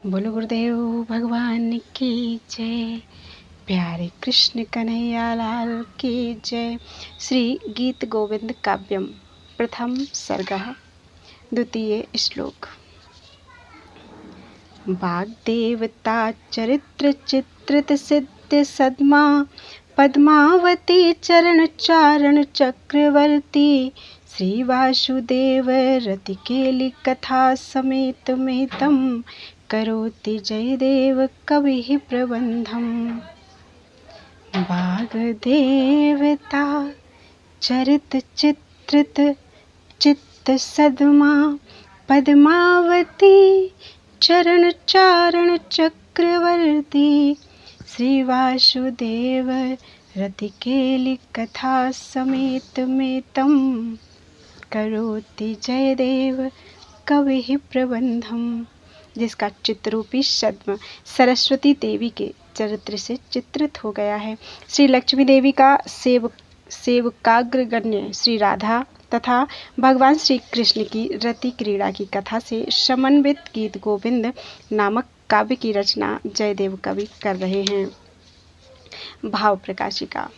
बोलो गुरुदेव भगवान की जय। प्यारे कृष्ण कन्हैया लाल की जय। श्री गीत गोविंद काव्यम प्रथम सर्गः द्वितीय श्लोक। वाग्देवता चरित्र चित्रित सिद्ध सद्मा पद्मावती चरण चारण चक्रवर्ती श्री वासुदेव रतिकेली कथा समेत मेतम करोति जयदेव कविः प्रबंधम्। वाग्देवता चरित चित्रित चित्त सद्मा पद्मावती चरण चारण चक्रवर्ती श्री वासुदेव रतिकेली कथा समेत मेतम करोति जयदेव कविः प्रबंधम्। जिसका चित्ररूपी सद्म सरस्वती देवी के चरित्र से चित्रित हो गया है। श्री लक्ष्मी देवी का सेवकाग्रगण्य श्री राधा तथा भगवान श्री कृष्ण की रति क्रीड़ा की कथा से समन्वित गीत गोविंद नामक काव्य की रचना जयदेव कवि कर रहे हैं। भाव प्रकाशिका।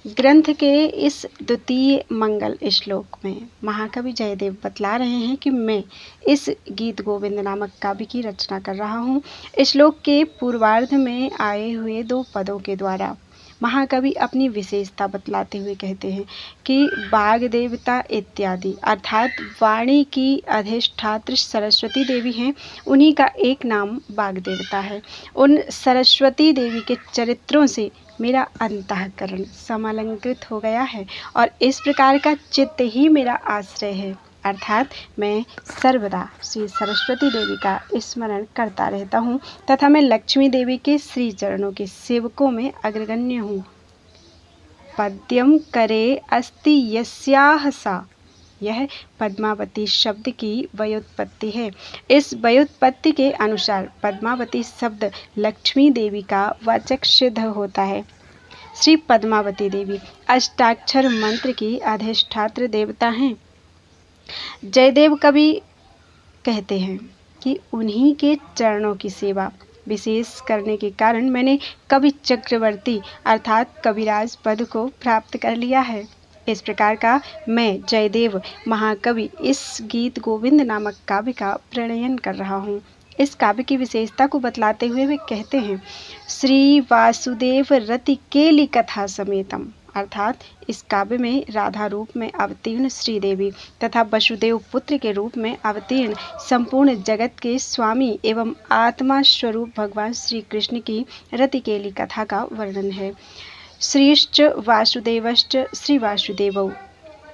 ग्रंथ के इस द्वितीय मंगल श्लोक में महाकवि जयदेव बतला रहे हैं कि मैं इस गीत गोविंद नामक काव्य की रचना कर रहा हूँ। श्लोक के पूर्वार्ध में आए हुए 2 पदों के द्वारा महाकवि अपनी विशेषता बतलाते हुए कहते हैं कि वाग देवता इत्यादि अर्थात वाणी की अधिष्ठात्री सरस्वती देवी हैं, उन्हीं का एक नाम वाग देवता है। उन सरस्वती देवी के चरित्रों से मेरा अंतःकरण समालंकृत हो गया है और इस प्रकार का चित्त ही मेरा आश्रय है, अर्थात मैं सर्वदा श्री सरस्वती देवी का स्मरण करता रहता हूँ तथा मैं लक्ष्मी देवी के श्री चरणों के सेवकों में अग्रगण्य हूँ। पद्यम करे अस्ति यस्याह सा, यह पद्मावती शब्द की व्युत्पत्ति है। इस व्युत्पत्ति के अनुसार पद्मावती शब्द लक्ष्मी देवी का वाचक सिद्ध होता है। श्री पद्मावती देवी अष्टाक्षर मंत्र की अधिष्ठात्र देवता हैं। जयदेव कवि कहते हैं कि उन्हीं के चरणों की सेवा विशेष करने के कारण मैंने कवि चक्रवर्ती अर्थात कविराज पद को प्राप्त कर लिया है। इस प्रकार का मैं जयदेव महाकवि इस गीत गोविंद नामक काव्य का प्रणयन कर रहा हूँ। इस काव्य की विशेषता को बतलाते हुए वे कहते हैं श्री वासुदेव रतिकेली कथा समेतम, अर्थात इस काव्य में राधा रूप में अवतीर्ण श्रीदेवी तथा वसुदेव पुत्र के रूप में अवतीर्ण संपूर्ण जगत के स्वामी एवं आत्मा स्वरूप भगवान श्री कृष्ण की रतिकेली कथा का वर्णन है। श्रीश्च वासुदेवश्च श्री वासुदेवौ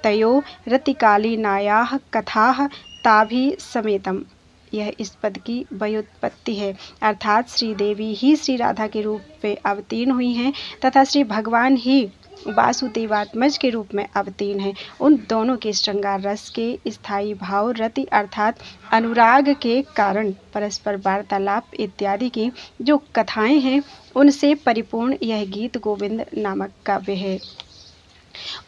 तयो रतिकालीनायाः कथाः ताभि समेतम, यह इस पद की व्युत्पत्ति है, अर्थात श्री देवी ही श्री राधा के रूप में अवतीर्ण हुई हैं तथा श्री भगवान ही वासुदेवात्मज के रूप में अवतीर्ण है। उन दोनों के श्रृंगार रस के स्थायी भाव रति अर्थात अनुराग के कारण परस्पर वार्तालाप इत्यादि की जो कथाएं हैं उनसे परिपूर्ण यह गीत गोविंद नामक काव्य है।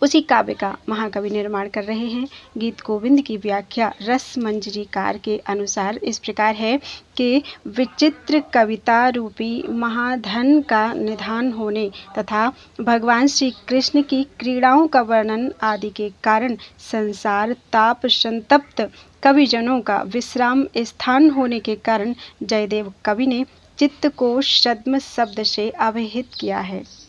उसी काव्य का महाकवि निर्माण कर रहे हैं। गीत गोविंद की व्याख्या रस मंजरीकार के अनुसार इस प्रकार है कि विचित्र कविता रूपी महाधन का निधान होने तथा भगवान श्री कृष्ण की क्रीड़ाओं का वर्णन आदि के कारण संसार ताप संतप्त कविजनों का विश्राम स्थान होने के कारण जयदेव कवि ने चित्त को सद्म शब्द से अभिहित किया है।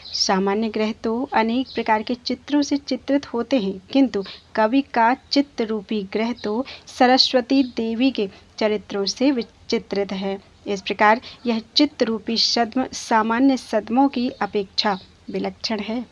सामान्य ग्रह तो अनेक प्रकार के चित्रों से चित्रित होते हैं, किंतु कवि का चित्त रूपी ग्रह तो सरस्वती देवी के चरित्रों से विचित्रित है। इस प्रकार यह चित्त रूपी सद्म सामान्य सद्मों की अपेक्षा विलक्षण है।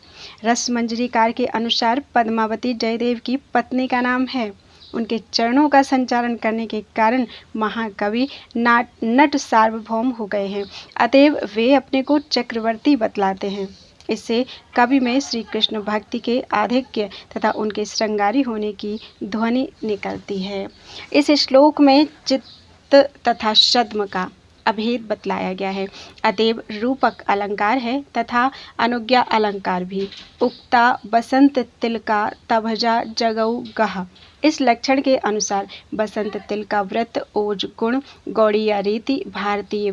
रस मंजरीकार के अनुसार पद्मावती जयदेव की पत्नी का नाम है। उनके चरणों का संचारण करने के कारण महाकवि नट सार्वभौम हो गए हैं, अतएव वे अपने को चक्रवर्ती बतलाते हैं। इससे कवि में श्री कृष्ण भक्ति के आधिक्य तथा उनके श्रृंगारी होने की ध्वनि निकलती है। इस श्लोक में चित्त तथा सद्म का अभेद बतलाया गया है। अतएव रूपक अलंकार है तथा अनुज्ञा अलंकार भी। उक्ता बसंत तिलका तभजा जगऊ गह। इस लक्षण के अनुसार बसंत तिल का व्रत ओज गुण गौड़ीय रीति भारती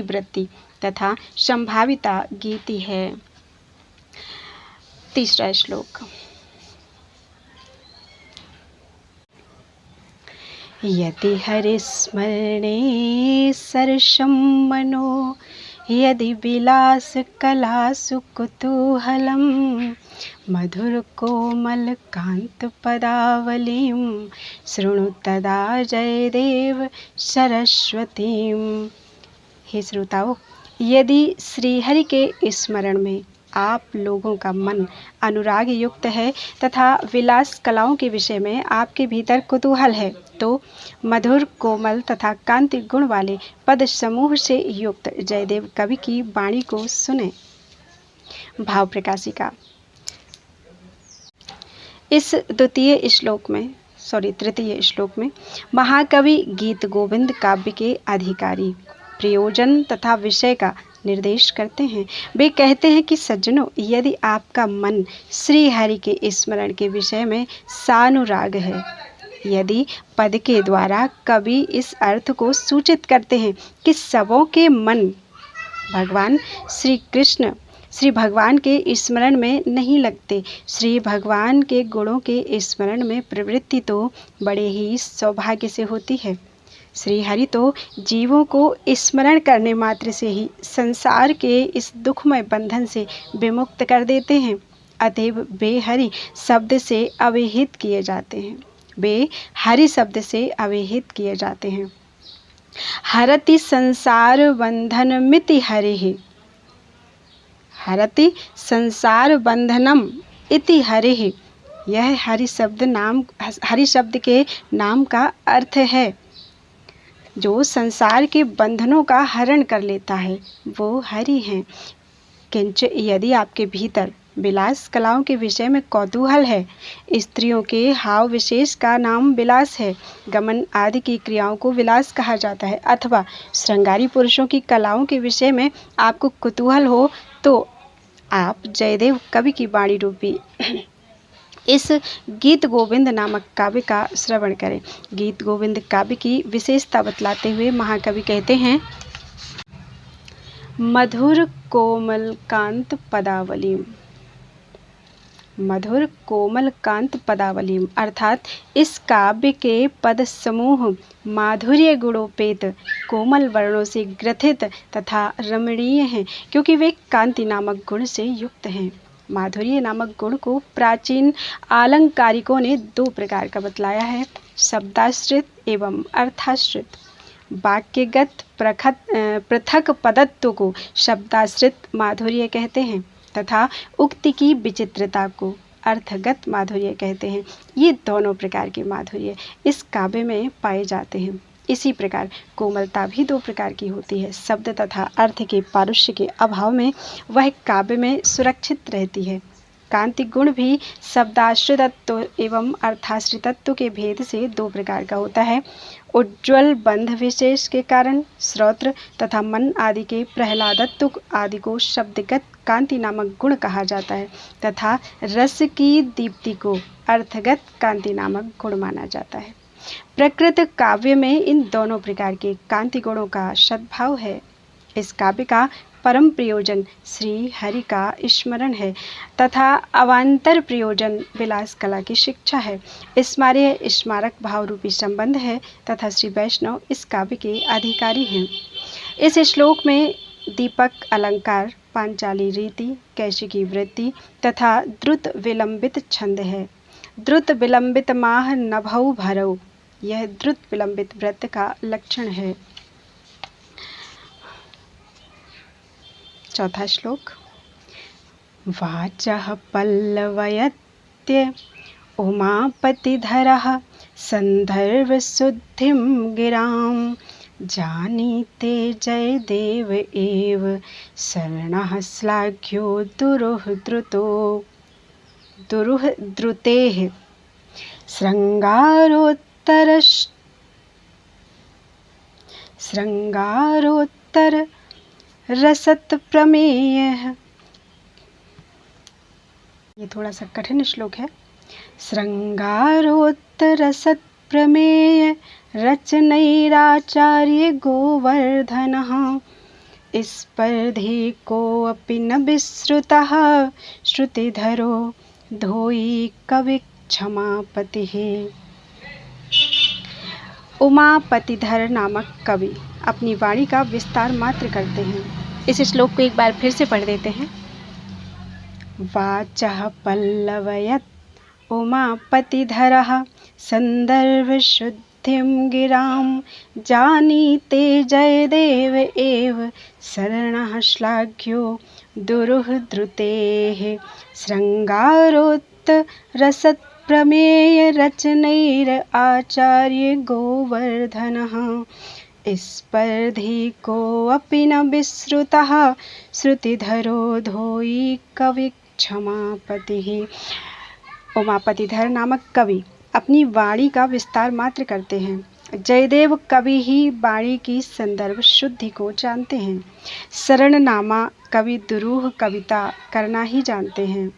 वृत्ति तथा संभाविता गीति है। तीसरा श्लोक। यदि हरिस्मरणे सरसं मनो यदि विलास कलासु कुतूहलं मधुर कोमल कांत पदावलीं शृणु तदा जयदेव सरस्वतीं। हे श्रोताओ, यदि श्रीहरि के स्मरण में आप लोगों का मन अनुराग युक्त है तथा विलास कलाओं के विषय में आपके भीतर कुतूहल है, तो मधुर कोमल तथा कांति गुण वाले पद समूह से युक्त जयदेव कवि की वाणी को सुने। भाव प्रकाशिका। इस तृतीय श्लोक में महाकवि गीत गोविंद काव्य के अधिकारी प्रयोजन तथा विषय का निर्देश करते हैं। वे कहते हैं कि सज्जनों, यदि आपका मन श्री हरि के स्मरण के विषय में सानुराग है, यदि पद के द्वारा कवि इस अर्थ को सूचित करते हैं कि सबों के मन भगवान श्री कृष्ण श्री भगवान के स्मरण में नहीं लगते, श्री भगवान के गुणों के स्मरण में प्रवृत्ति तो बड़े ही सौभाग्य से होती है। श्री हरि तो जीवों को स्मरण करने मात्र से ही संसार के इस दुखमय बंधन से विमुक्त कर देते हैं। अतएव वे हरि शब्द से अभिहित किए जाते हैं। वे हरि शब्द से अभिहित किए जाते हैं। हरति संसार बंधन मिति हरिः। हरति संसार बंधनम इति हरिः। यह हरि शब्द के नाम का अर्थ है। जो संसार के बंधनों का हरण कर लेता है वो हरि हैं। किंच यदि आपके भीतर विलास कलाओं के विषय में कौतूहल है, स्त्रियों के हाव विशेष का नाम विलास है, गमन आदि की क्रियाओं को विलास कहा जाता है, अथवा श्रृंगारी पुरुषों की कलाओं के विषय में आपको कुतूहल हो, तो आप जयदेव कवि की वाणी रूपी इस गीत गोविंद नामक काव्य का श्रवण करें। गीत गोविंद काव्य की विशेषता बतलाते हुए महाकवि कहते हैं, मधुर कोमल कांत पदावलीम। मधुर कोमल कांत पदावलीम अर्थात इस काव्य के पद समूह माधुर्य गुणोपेत कोमल वर्णों से ग्रथित तथा रमणीय हैं, क्योंकि वे कांति नामक गुण से युक्त हैं। माधुर्य नामक गुण को प्राचीन आलंकारिकों ने दो प्रकार का बतलाया है, शब्दाश्रित एवं अर्थाश्रित। वाक्यगत पृथक पदत्व को शब्दाश्रित माधुर्य कहते हैं तथा उक्ति की विचित्रता को अर्थगत माधुर्य कहते हैं। ये दोनों प्रकार के माधुर्य इस काव्य में पाए जाते हैं। इसी प्रकार कोमलता भी दो प्रकार की होती है। शब्द तथा अर्थ के पारुष्य के अभाव में वह काव्य में सुरक्षित रहती है। कांति गुण भी शब्दाश्रितत्व एवं अर्थाश्रितत्व के भेद से दो प्रकार का होता है। उज्ज्वल बंध विशेष के कारण श्रोत्र तथा मन आदि के प्रहलादत्व आदि को शब्दगत कांति नामक गुण कहा जाता है तथा रस की दीप्ति को अर्थगत कांति नामक गुण माना जाता है। प्रकृत काव्य में इन दोनों प्रकार के कांति गुणों का सद्भाव है। इस काव्य का परम प्रयोजन श्री हरि का स्मरण है तथा अवान्तर प्रयोजन विलास कला की शिक्षा है। स्मार्य स्मारक भाव रूपी संबंध है तथा श्री वैष्णव इस काव्य के अधिकारी हैं। इस श्लोक में दीपक अलंकार, पांचाली रीति, कैशिकी वृत्ति तथा द्रुत विलंबित छंद है। द्रुत विलंबित माह नभौ भरौ, यह द्रुत विलंबित व्रत का लक्षण है। चौथा श्लोक। वाचः पल्लवयत्य उमापतिधरः संदर्भ शुद्धिं गिरां जानीते जयदेव एव शरणः श्लाघ्यो दुरुह द्रुतेः श्रृंगारोत्तर रसत प्रमेय। ये थोड़ा सा कठिन श्लोक है। श्रृंगारोत्तर रसत प्रमेय रचनैराचार्य गोवर्धनः स्पर्धे कोऽपि न विस्मृतः श्रुतिधरो धोयी कवि क्षमापतिः। उमापतिधर नामक कवि अपनी वाणी का विस्तार मात्र करते हैं। इस श्लोक को एक बार फिर से पढ़ देते हैं। वाचः पल्लवयत् उमापतिधरः सन्दर्भशुद्धिं गिरां जानीते जयदेव एव शरणः श्लाघ्यो दुरुहद्रुतेः श्रृंगारोत्तरसत् प्रमेय रचनैर आचार्य गोवर्धनः स्पर्धी कोऽपि न विस्मृतः श्रुतिधरो धोयी कवि क्षमापतिः। उमापतिधर नामक कवि अपनी वाणी का विस्तार मात्र करते हैं। जयदेव कवि ही वाणी की संदर्भ शुद्धि को जानते हैं। शरणनामा कवि दुरूह कविता करना ही जानते हैं।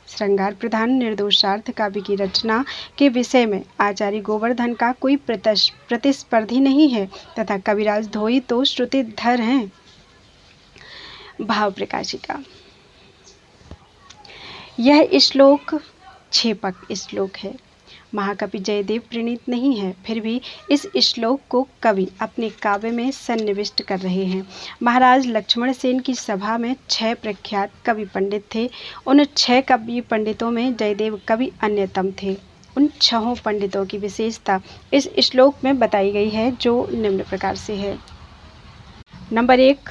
श्रृंगार प्रधान निर्दोषार्थ काव्य की रचना के विषय में आचार्य गोवर्धन का कोई प्रतिस्पर्धी नहीं है तथा कविराज धोई तो श्रुतिधर हैं। भाव प्रकाशिका। यह श्लोक छेपक श्लोक है। महाकवि जयदेव प्रणीत नहीं है, फिर भी इस श्लोक को कवि अपने काव्य में सन्निविष्ट कर रहे हैं। महाराज लक्ष्मण सेन की सभा में 6 प्रख्यात कवि पंडित थे। उन 6 कवि पंडितों में जयदेव कवि अन्यतम थे। उन 6 पंडितों की विशेषता इस श्लोक में बताई गई है, जो निम्न प्रकार से है। नंबर 1,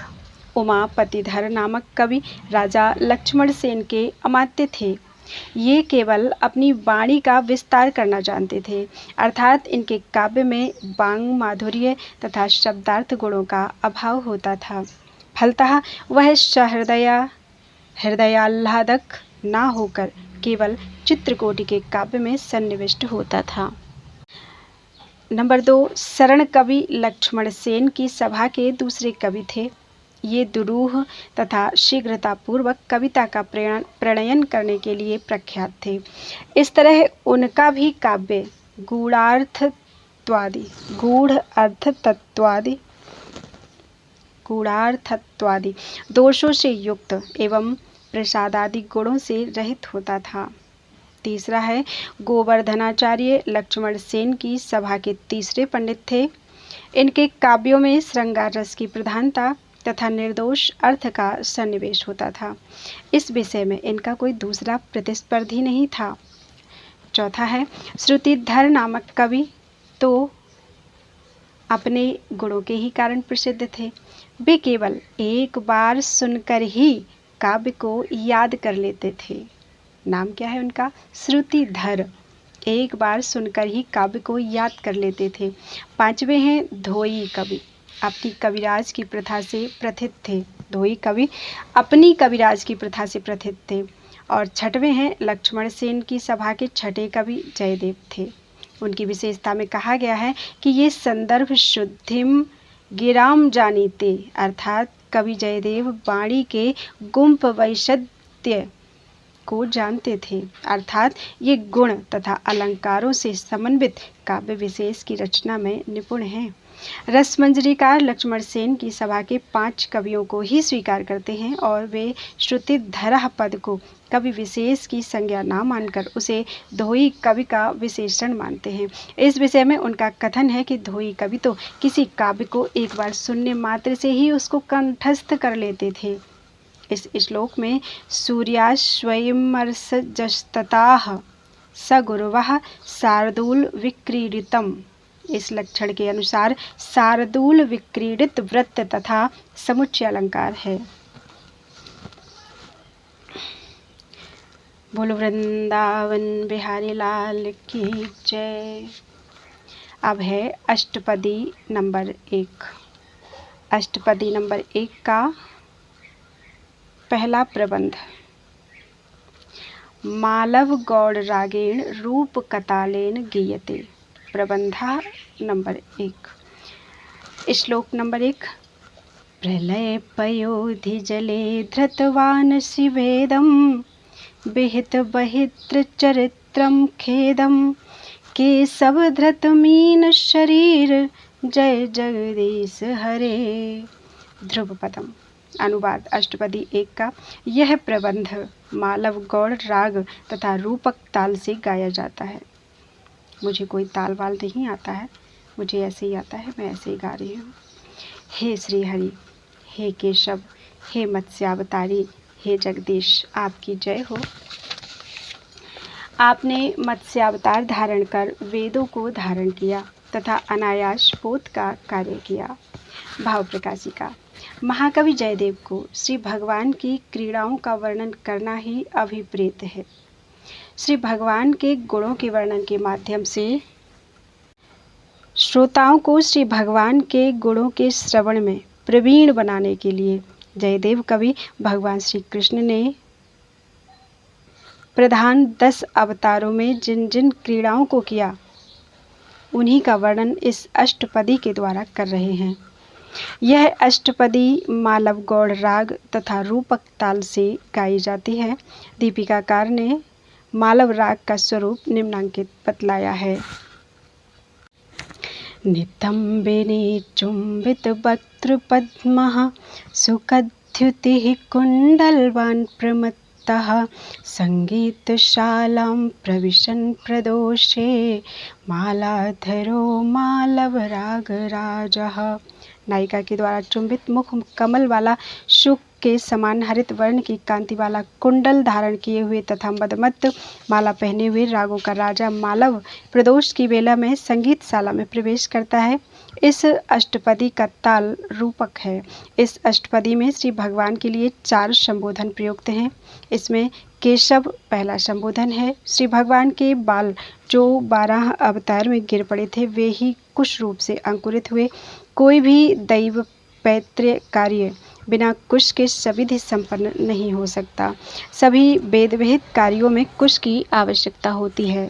उमापतिधर नामक कवि राजा लक्ष्मण सेन के अमात्य थे। ये केवल अपनी वाणी का विस्तार करना जानते थे, अर्थात इनके काव्य में वांग माधुर्य तथा शब्दार्थ गुणों का अभाव होता था। फलतः वह हृदयाह्लादक ना होकर केवल चित्रकोटि के काव्य में सन्निविष्ट होता था। नंबर 2, शरण कवि लक्ष्मण सेन की सभा के दूसरे कवि थे। ये दुरूह तथा शीघ्रतापूर्वक कविता का प्रणयन करने के लिए प्रख्यात थे। इस तरह उनका भी काव्य गूढ़ार्थत्वादि दोषों से युक्त एवं प्रसादादि गुणों से रहित होता था। तीसरा है, गोवर्धनाचार्य लक्ष्मण सेन की सभा के तीसरे पंडित थे। इनके काव्यों में श्रृंगार रस की प्रधानता तथा निर्दोष अर्थ का सन्निवेश होता था। इस विषय में इनका कोई दूसरा प्रतिस्पर्धी नहीं था। चौथा है, श्रुतिधर नामक कवि तो अपने गुणों के ही कारण प्रसिद्ध थे। वे केवल एक बार सुनकर ही काव्य को याद कर लेते थे। नाम क्या है उनका? श्रुतिधर। एक बार सुनकर ही काव्य को याद कर लेते थे। पांचवें हैं धोई कवि, अपनी कविराज की प्रथा से प्रथित थे। धोई कवि अपनी कविराज की प्रथा से प्रथित थे। और छठवें हैं लक्ष्मण सेन की सभा के छठे कवि जयदेव थे। उनकी विशेषता में कहा गया है कि ये संदर्भ शुद्धिम गिराम जानीते, अर्थात कवि जयदेव वाणी के गुम्फ वैशद्य को जानते थे, अर्थात ये गुण तथा अलंकारों से समन्वित काव्य विशेष की रचना में निपुण हैं। रसमंजरीकार लक्ष्मण सेन की सभा के 5 कवियों को ही स्वीकार करते हैं और वे श्रुतिधरः पद को कवि विशेष की संज्ञा ना मानकर उसे धोई कवि का विशेषण मानते हैं। इस विषय में उनका कथन है कि धोई कवि तो किसी काव्य को एक बार सुनने मात्र से ही उसको कंठस्थ कर लेते थे। इस श्लोक में सूर्याश्वयमर्षजस्तताः स गुरुवः शार्दूल विक्रीडितम्, इस लक्षण के अनुसार शार्दूल विक्रीडित वृत्त तथा समुच्चय अलंकार है। बोलो वृंदावन बिहारी लाल की जय। अब है अष्टपदी नंबर 1। अष्टपदी नंबर 1 का पहला प्रबंध। मालव गौड़ रागेण रूप कतालेन गीयते। प्रबंधा नंबर 1। श्लोक नंबर 1। प्रलय पयोधि जले धृतवान् शिवेदं विहित बहित्र चरित्रं खेदं केशव धृतमीन शरीर जय जगदीश हरे। ध्रुवपदम। अनुवाद अष्टपदी 1 का। यह प्रबंध मालव गौड़ राग तथा रूपक ताल से गाया जाता है। मुझे कोई ताल वाल नहीं आता है, मुझे ऐसे ही आता है, मैं ऐसे ही गा रही हूँ। हे श्री हरि, हे केशव, हे मत्स्यावतारी, हे जगदीश, आपकी जय हो। आपने मत्स्यावतार धारण कर वेदों को धारण किया तथा अनायास पोत का कार्य किया। भाव प्रकाशिका। महाकवि जयदेव को श्री भगवान की क्रीड़ाओं का वर्णन करना ही अभिप्रेत है। श्री भगवान के गुणों के वर्णन के माध्यम से श्रोताओं को श्री भगवान के गुणों के श्रवण में प्रवीण बनाने के लिए जयदेव कवि भगवान श्री कृष्ण ने प्रधान 10 अवतारों में जिन जिन क्रीड़ाओं को किया, उन्हीं का वर्णन इस अष्टपदी के द्वारा कर रहे हैं। यह अष्टपदी मालव गौड़ राग तथा रूपक ताल से गाई जाती है। दीपिकाकार ने मालव राग का स्वरूप निम्नांकित बतलाया है। नितंबिनी चुंबित वक्त्र पद्मः सुकद्युतिः कुंडलवान् प्रमत्तः संगीतशालां प्रविशन् प्रदोषे मालाधरो मालव रागराजः। नायिका के द्वारा चुंबित मुख कमल वाला, शुक के समान हरित वर्ण की कांति वाला, कुंडल धारण किए हुए तथा मदमत्त माला पहने हुए रागों का राजा मालव प्रदोष की बेला में संगीतशाला में प्रवेश करता है। इस अष्टपदी का ताल रूपक है। इस अष्टपदी में श्री भगवान के लिए 4 संबोधन प्रयुक्त हैं। इसमें केशव पहला संबोधन है। श्री भगवान के बाल जो 12 अवतार में गिर पड़े थे, वे ही कुश रूप से अंकुरित हुए। कोई भी दैव पैतृ कार्य बिना कुश के सविधि संपन्न नहीं हो सकता। सभी वेद विहित कार्यों में कुश की आवश्यकता होती है।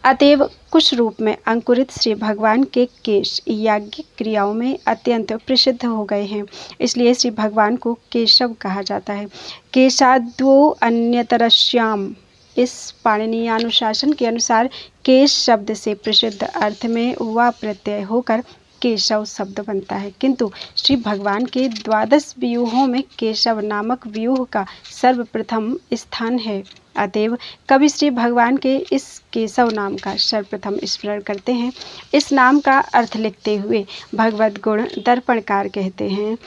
अतएव कुश रूप में अंकुरित श्री भगवान के केश याज्ञिक क्रियाओं में अत्यंत प्रसिद्ध हो गए हैं, इसलिए श्री भगवान को केशव कहा जाता है। केशाद्वो अन्यतरश्याम। इस पाणिनीयानुशासन के अनुसार केश शब्द से प्रसिद्ध अर्थ में वा प्रत्यय होकर केशव शब्द बनता है, किंतु श्री भगवान के 12 व्यूहों में केशव नामक व्यूह का सर्वप्रथम स्थान है। अतएव कवि श्री भगवान के इस केशव नाम का सर्वप्रथम स्मरण करते हैं। इस नाम का अर्थ लिखते हुए भगवद गुण दर्पणकार कहते हैं,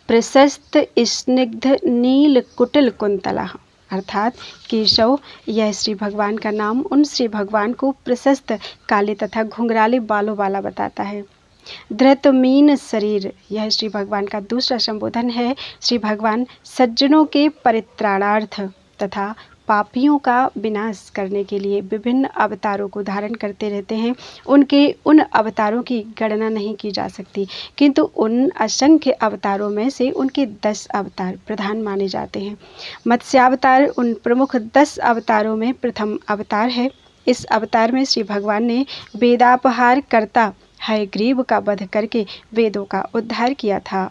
प्रशस्त स्निग्ध नील कुटिल कुंतला। अर्थात केशव, यह श्री भगवान का नाम उन श्री भगवान को प्रशस्त काले तथा घुंघराले बालों वाला बताता है। धृतमीन शरीर, यह श्री भगवान का दूसरा संबोधन है। श्री भगवान सज्जनों के परित्राणार्थ तथा पापियों का विनाश करने के लिए विभिन्न अवतारों को धारण करते रहते हैं। उनके उन अवतारों की गणना नहीं की जा सकती, किंतु उन असंख्य अवतारों में से उनके 10 अवतार प्रधान माने जाते हैं। मत्स्यावतार उन प्रमुख 10 अवतारों में प्रथम अवतार है। इस अवतार में श्री भगवान ने वेदापहार कर्ता हयग्रीव का वध करके वेदों का उद्धार किया था।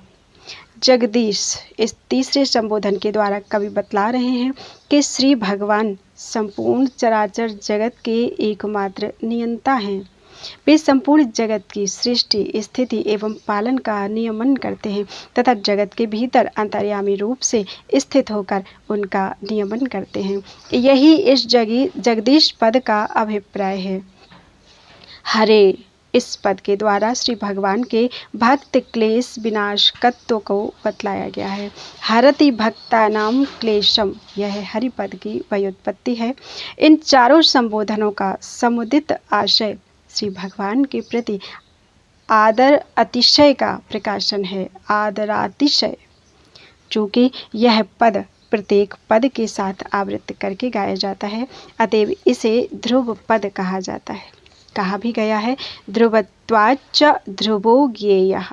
जगदीश, इस तीसरे संबोधन के द्वारा कवि बतला रहे हैं कि श्री भगवान संपूर्ण चराचर जगत के एकमात्र नियंता हैं। वे संपूर्ण जगत की सृष्टि, स्थिति एवं पालन का नियमन करते हैं तथा जगत के भीतर अंतर्यामी रूप से स्थित होकर उनका नियमन करते हैं। यही इस जगदीश पद का अभिप्राय है। हरे, इस पद के द्वारा श्री भगवान के भक्त क्लेश विनाशकत्व को बतलाया गया है। हरति भक्तानाम क्लेशम, यह हरि पद की व्युत्पत्ति है। इन चारों संबोधनों का समुदित आशय श्री भगवान के प्रति आदर अतिशय का प्रकाशन है। आदरातिशय, चूँकि यह पद प्रत्येक पद के साथ आवृत्त करके गाया जाता है, अतएव इसे ध्रुव पद कहा जाता है। कहा भी गया है, ध्रुवत्वाच्च ध्रुवो ज्ञेयः।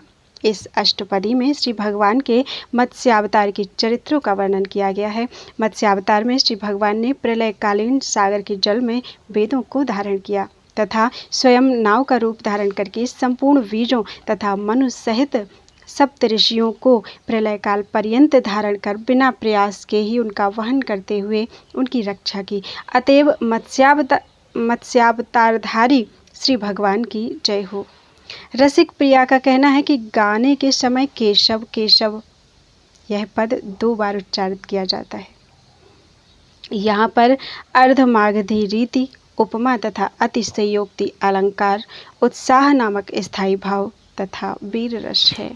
इस अष्टपदी में श्री भगवान के मत्स्यावतार के चरित्रों का वर्णन किया गया है। मत्स्यावतार में श्री भगवान ने प्रलयकालीन सागर के जल में वेदों को धारण किया। तथा स्वयं नाव का रूप धारण करके संपूर्ण वीरों तथा मनुष्य सहित सप्त ऋषियों को प्रलय काल पर्यंत धारण कर बिना प्रयास के ही उनका वहन करते हुए उनकी रक्षा की। अतएव मत्स्यावतारधारी श्री भगवान की जय हो। रसिक प्रिया का कहना है कि गाने के समय केशव केशव यह पद 2 बार उच्चारित किया जाता है। यहाँ पर अर्धमागधी रीति, उपमा तथा अतिशयोक्ति अलंकार, उत्साह नामक स्थायी भाव तथा वीर रस है।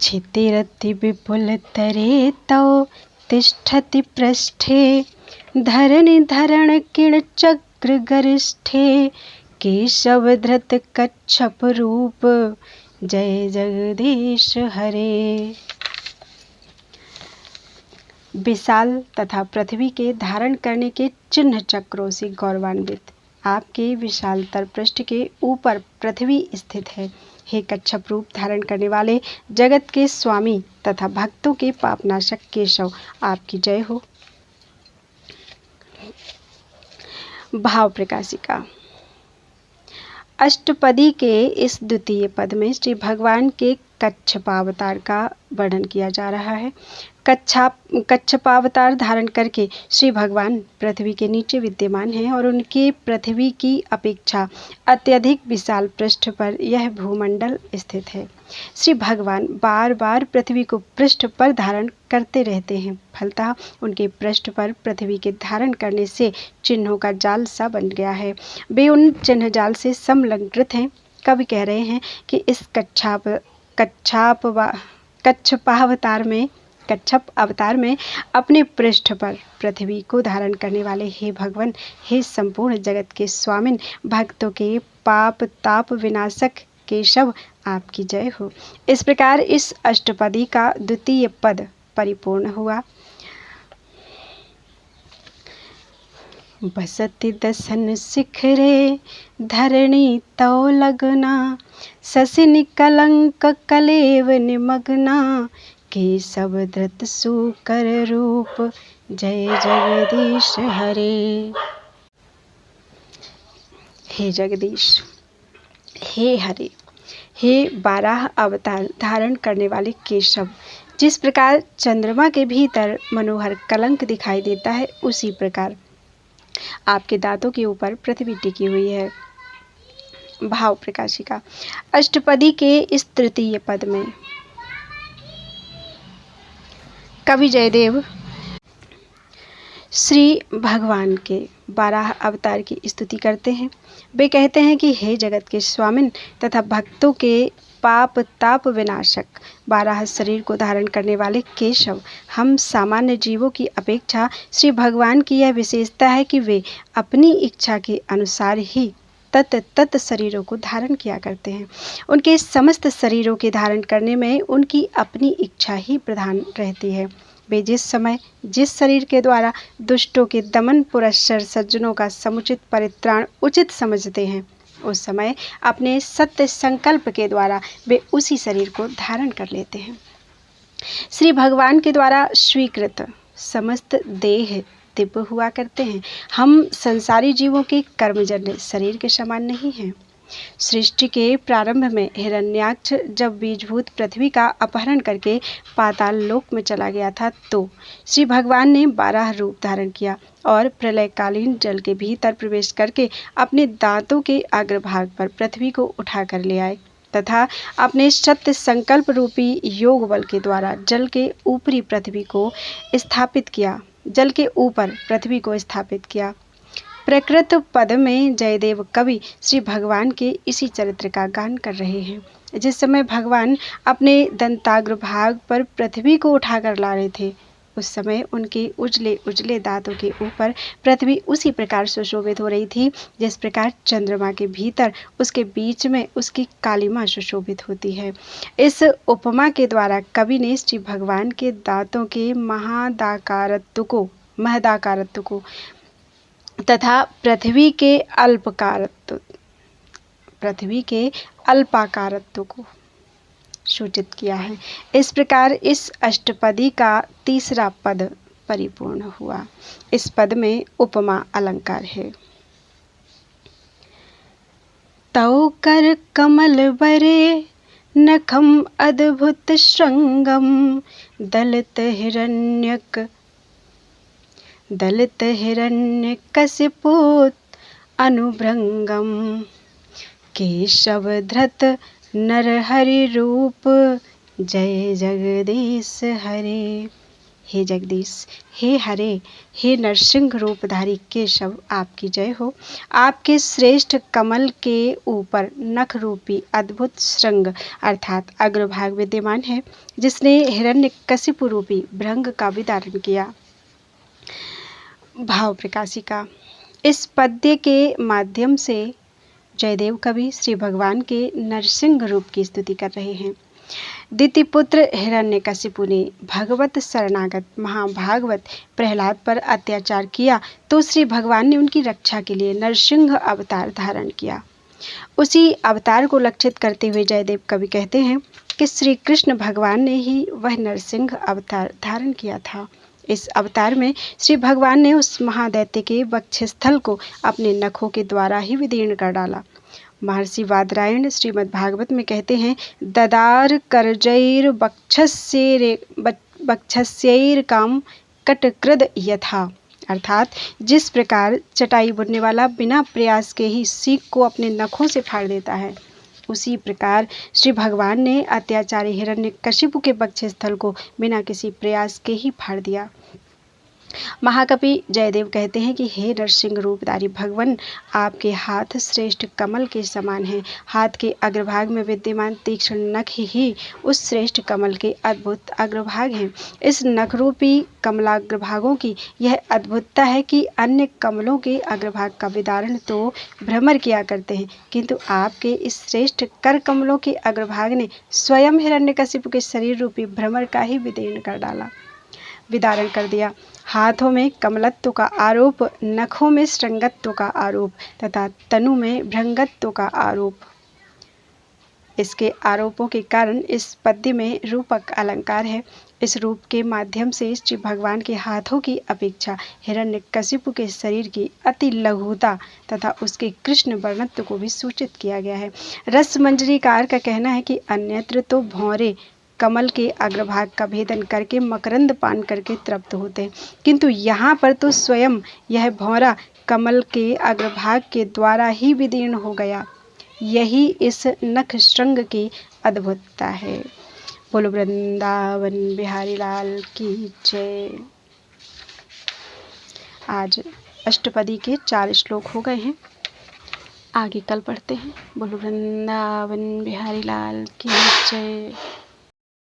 छितिरति विपुल तरे तौ तिष्ठति पृष्ठे धरणि धरण किण चक्र गरिष्ठे केशव धृत कच्छप रूप जय जगदीश हरे। विशाल तथा पृथ्वी के धारण करने के चिन्ह चक्रों से गौरवान्वित आपके विशालतर पृष्ठ के ऊपर पृथ्वी स्थित है। हे कच्छप रूप धारण करने वाले जगत के स्वामी तथा भक्तों के पापनाशक केशव, आपकी जय हो। भाव प्रकाशिका। अष्टपदी के इस द्वितीय पद में श्री भगवान के कच्छपावतार का वर्णन किया जा रहा है। कच्छपावतार धारण करके श्री भगवान पृथ्वी के नीचे विद्यमान हैं और उनके पृथ्वी की अपेक्षा अत्यधिक विशाल पृष्ठ पर यह भूमंडल स्थित है। श्री भगवान बार बार पृथ्वी को पृष्ठ पर धारण करते रहते हैं। फलतः उनके पृष्ठ पर पृथ्वी के धारण करने से चिन्हों का जाल सा बन गया है। वे उन चिन्ह जाल से संलग्नित हैं। कवि कह रहे हैं कि इस कच्छप अवतार में अपने पृष्ठ पर पृथ्वी को धारण करने वाले हे भगवान, हे संपूर्ण जगत के स्वामिन, भक्तों के पाप ताप विनाशक केशव, आपकी जय हो। इस प्रकार इस अष्टपदी का द्वितीय पद परिपूर्ण हुआ। बसति दसन शिखरे धरणी तौ लगना शशिनि कलंक कलेव निमग्ना केशव धृत सुकर रूप जय जगदीश हरे। हे जगदीश, हे हरे, हे 12 अवतार धारण करने वाले केशव, जिस प्रकार चंद्रमा के भीतर मनोहर कलंक दिखाई देता है, उसी प्रकार आपके दांतों के ऊपर पृथ्वी टिकी हुई है। भाव प्रकाशिका। अष्टपदी के इस तृतीय पद में कवि जयदेव श्री भगवान के 12 अवतार की स्तुति करते हैं। वे कहते हैं कि हे जगत के स्वामिन तथा भक्तों के पाप ताप विनाशक 12 शरीर को धारण करने वाले केशव, हम सामान्य जीवों की अपेक्षा श्री भगवान की यह विशेषता है कि वे अपनी इच्छा के अनुसार ही तत् शरीरों को धारण किया करते हैं। उनके समस्त शरीरों के धारण करने में उनकी अपनी इच्छा ही प्रधान रहती है। वे जिस समय जिस शरीर के द्वारा दुष्टों के दमन पुरस्सर सज्जनों का समुचित परित्राण उचित समझते हैं, उस समय अपने सत्य संकल्प के द्वारा वे उसी शरीर को धारण कर लेते हैं। श्री भगवान के द्वारा स्वीकृत समस्त देह दिव्य हुआ करते हैं। हम संसारी जीवों के कर्मजन्य शरीर के समान नहीं हैं। सृष्टि के प्रारंभ में हिरण्याक्ष जब बीजभूत पृथ्वी का अपहरण करके पाताल लोक में चला गया था, तो श्री भगवान ने 12 रूप धारण किया और प्रलयकालीन जल के भीतर प्रवेश करके अपने दांतों के अग्रभाग पर पृथ्वी को उठा कर ले आए तथा अपने सत्य संकल्प रूपी योग बल के द्वारा जल के ऊपर पृथ्वी को स्थापित किया। प्रकृत पद में जयदेव कवि श्री भगवान के इसी चरित्र का गान कर रहे हैं। जिस समय भगवान अपने दंताग्र भाग पर पृथ्वी को उठाकर ला रहे थे, उस समय उनके उजले उजले दांतों के ऊपर पृथ्वी उसी प्रकार सुशोभित हो रही थी जिस प्रकार चंद्रमा के भीतर उसके बीच में उसकी कालिमा सुशोभित होती है। इस उपमा के द्वारा कवि ने श्री भगवान के दांतों के महदाकारत्व को तथा पृथ्वी के अल्पाकारत्व को सूचित किया है। इस प्रकार इस अष्टपदी का तीसरा पद परिपूर्ण हुआ। इस पद में उपमा अलंकार है। तौ कर कमल बरे नखम अद्भुत श्रृंगम दलित हिरण्यकशिपुत अनुभृंगम केशव धृत नरहरि रूप जय जगदीश हरे। हे जगदीश, हे हरे, हे नरसिंह रूपधारी केशव, आपकी जय हो। आपके श्रेष्ठ कमल के ऊपर नख रूपी अद्भुत श्रृंग अर्थात अग्रभाग विद्यमान है, जिसने हिरण्यकशिपु रूपी भृंग का भी धारण किया। भाव प्रकाशिका। इस पद्य के माध्यम से जयदेव कवि श्री भगवान के नरसिंह रूप की स्तुति कर रहे हैं। दितिपुत्र हिरण्यकशिपु ने भगवत शरणागत महाभागवत प्रहलाद पर अत्याचार किया तो श्री भगवान ने उनकी रक्षा के लिए नरसिंह अवतार धारण किया। उसी अवतार को लक्षित करते हुए जयदेव कवि कहते हैं कि श्री कृष्ण भगवान ने ही वह नरसिंह अवतार धारण किया था। इस अवतार में श्री भगवान ने उस महादैत्य के वक्षस्थल को अपने नखों के द्वारा ही विदीर्ण कर डाला। महर्षि वादरायण श्रीमद् भागवत में कहते हैं, ददार करजैर बक्षस्यैर काम कटकृद यथा, अर्थात जिस प्रकार चटाई बुनने वाला बिना प्रयास के ही सीख को अपने नखों से फाड़ देता है, उसी प्रकार श्री भगवान ने अत्याचारी हिरण्यकशिपु के वक्षस्थल को बिना किसी प्रयास के ही फाड़ दिया। महाकवि जयदेव कहते हैं कि हे नरसिंह रूपधारी भगवान, आपके हाथ श्रेष्ठ कमल के समान हैं। हाथ के अग्रभाग में विद्यमान तीक्ष्ण नख ही उस श्रेष्ठ कमल के अद्भुत अग्रभाग हैं। इस नखरूपी कमलाग्रभागों की यह अद्भुतता है कि अन्य कमलों के अग्रभाग का विदारण तो भ्रमर किया करते हैं, किंतु आपके इस श्रेष्ठ कर कमलों के अग्रभाग ने स्वयं हिरण्यकशिपु के शरीर रूपी भ्रमर का ही विदारण कर दिया। हाथों में कमलत्व का आरोप, नखों में श्रृंगत्व का आरोप तथा तनु में भृंगत्व का आरोप, इसके आरोपों के कारण इस पद्य में रूपक अलंकार है। इस रूप के माध्यम से श्री भगवान के हाथों की अपेक्षा हिरण्यकशिपु के शरीर की अति लघुता तथा उसके कृष्ण वर्णत्व को भी सूचित किया गया है। रसमंजरीकार का कहना है कि अन्यत्र तो भौरे कमल के अग्रभाग का भेदन करके मकरंद पान करके तृप्त होते हैं, किंतु यहाँ पर तो स्वयं यह भौरा कमल के अग्रभाग के द्वारा ही विदीर्ण हो गया। यही इस नख श्रृंग की अद्भुतता है। बोलो वृंदावन बिहारी लाल की जय। आज अष्टपदी के 4 श्लोक हो गए हैं, आगे कल पढ़ते हैं। बोलो वृंदावन बिहारी लाल की जय।